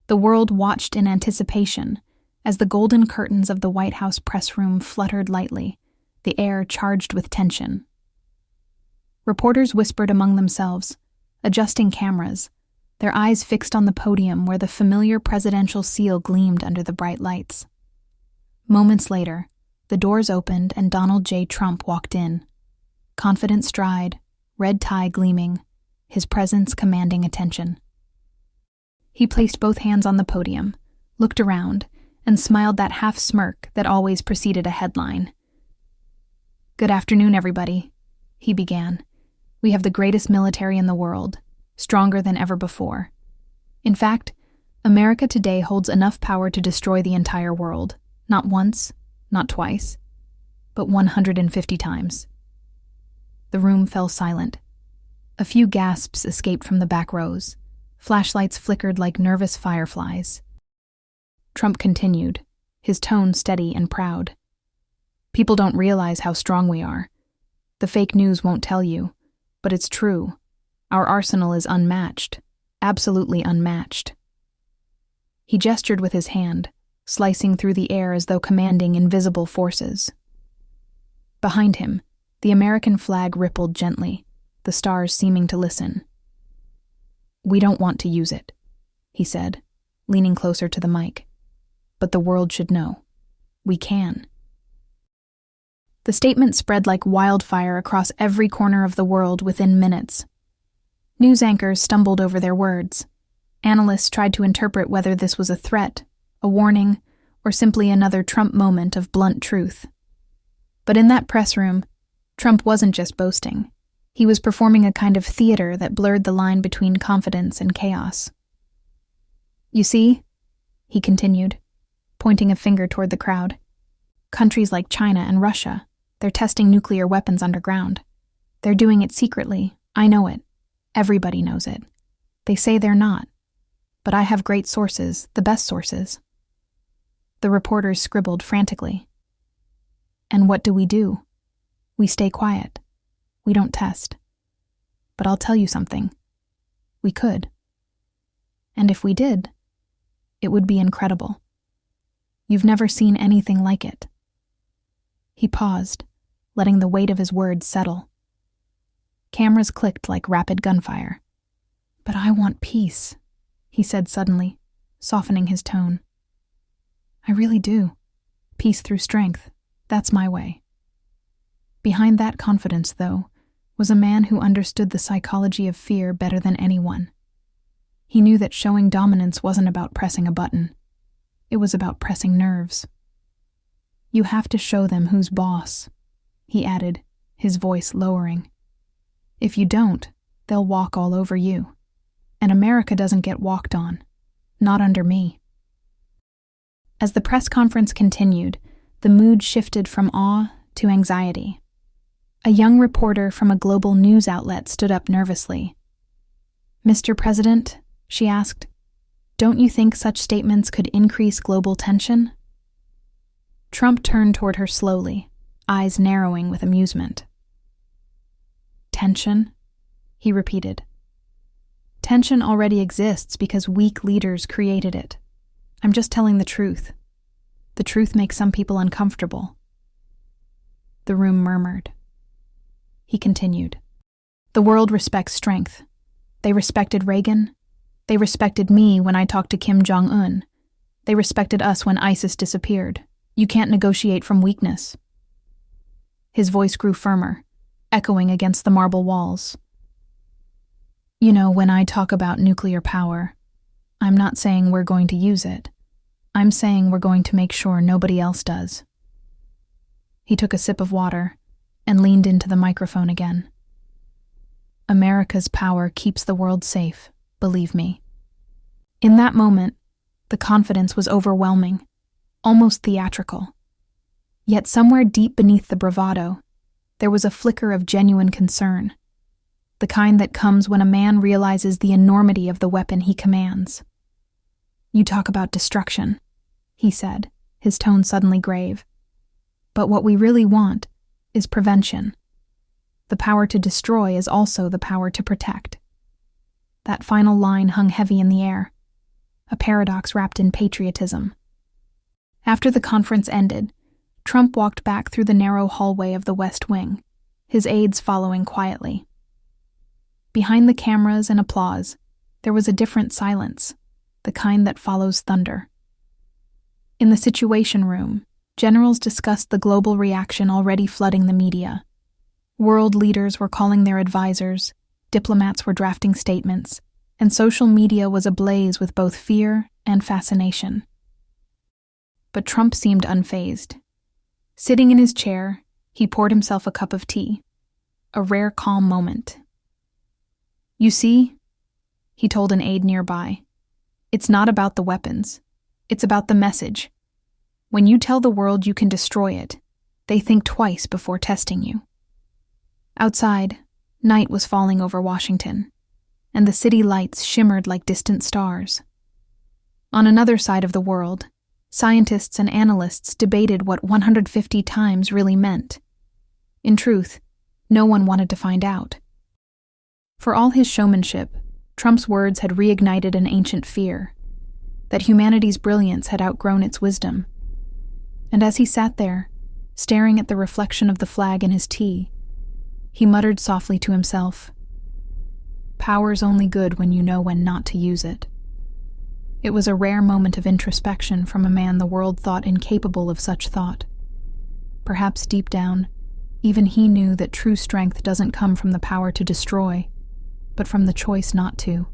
The world watched in anticipation as the golden curtains of the White House press room fluttered lightly, the air charged with tension. Reporters whispered among themselves, adjusting cameras, their eyes fixed on the podium where the familiar presidential seal gleamed under the bright lights. Moments later, the doors opened and Donald J. Trump walked in, confident stride, red tie gleaming, his presence commanding attention. He placed both hands on the podium, looked around, and smiled that half smirk that always preceded a headline. "Good afternoon, everybody," he began. "We have the greatest military in the world, stronger than ever before. In fact, America today holds enough power to destroy the entire world, not once, not twice, but 150 times." The room fell silent. A few gasps escaped from the back rows. Flashlights flickered like nervous fireflies. Trump continued, his tone steady and proud. "People don't realize how strong we are. The fake news won't tell you, but it's true. Our arsenal is unmatched, absolutely unmatched." He gestured with his hand, slicing through the air as though commanding invisible forces. Behind him, the American flag rippled gently, the stars seeming to listen. "We don't want to use it," he said, leaning closer to the mic. "But the world should know. We can." The statement spread like wildfire across every corner of the world within minutes. News anchors stumbled over their words. Analysts tried to interpret whether this was a threat, a warning, or simply another Trump moment of blunt truth. But in that press room, Trump wasn't just boasting. He was performing a kind of theater that blurred the line between confidence and chaos. "You see," he continued, pointing a finger toward the crowd, "countries like China and Russia, they're testing nuclear weapons underground. They're doing it secretly. I know it. Everybody knows it. They say they're not. But I have great sources, the best sources." The reporters scribbled frantically. "And what do? We stay quiet. We don't test. But I'll tell you something. We could. And if we did, it would be incredible. You've never seen anything like it." He paused, letting the weight of his words settle. Cameras clicked like rapid gunfire. "But I want peace," he said suddenly, softening his tone. "I really do. Peace through strength. That's my way." Behind that confidence, though, was a man who understood the psychology of fear better than anyone. He knew that showing dominance wasn't about pressing a button. It was about pressing nerves. "You have to show them who's boss," he added, his voice lowering. "If you don't, they'll walk all over you. And America doesn't get walked on. Not under me." As the press conference continued, the mood shifted from awe to anxiety. A young reporter from a global news outlet stood up nervously. "Mr. President," she asked, "don't you think such statements could increase global tension?" Trump turned toward her slowly, eyes narrowing with amusement. "Tension?" he repeated. "Tension already exists because weak leaders created it. I'm just telling the truth. The truth makes some people uncomfortable." The room murmured. He continued. "The world respects strength. They respected Reagan. They respected me when I talked to Kim Jong-un. They respected us when ISIS disappeared. You can't negotiate from weakness." His voice grew firmer, echoing against the marble walls. "You know, when I talk about nuclear power, I'm not saying we're going to use it. I'm saying we're going to make sure nobody else does." He took a sip of water and leaned into the microphone again. "America's power keeps the world safe, believe me." In that moment, the confidence was overwhelming, almost theatrical. Yet somewhere deep beneath the bravado, there was a flicker of genuine concern, the kind that comes when a man realizes the enormity of the weapon he commands. "You talk about destruction," he said, his tone suddenly grave. "But what we really want is prevention. The power to destroy is also the power to protect." That final line hung heavy in the air. a paradox wrapped in patriotism. After the conference ended, Trump walked back through the narrow hallway of the West Wing, his aides following quietly. Behind the cameras and applause, there was a different silence, the kind that follows thunder. In the Situation Room, generals discussed the global reaction already flooding the media. World leaders were calling their advisors, diplomats were drafting statements, and social media was ablaze with both fear and fascination. But Trump seemed unfazed. Sitting in his chair, he poured himself a cup of tea, a rare calm moment. "You see," he told an aide nearby, "it's not about the weapons. It's about the message. When you tell the world you can destroy it, they think twice before testing you." Outside, night was falling over Washington, and the city lights shimmered like distant stars. On another side of the world, scientists and analysts debated what 150 times really meant. In truth, no one wanted to find out. For all his showmanship, Trump's words had reignited an ancient fear, that humanity's brilliance had outgrown its wisdom. And as he sat there, staring at the reflection of the flag in his tea, he muttered softly to himself, "Power's only good when you know when not to use it." It was a rare moment of introspection from a man the world thought incapable of such thought. Perhaps deep down, even he knew that true strength doesn't come from the power to destroy, but from the choice not to.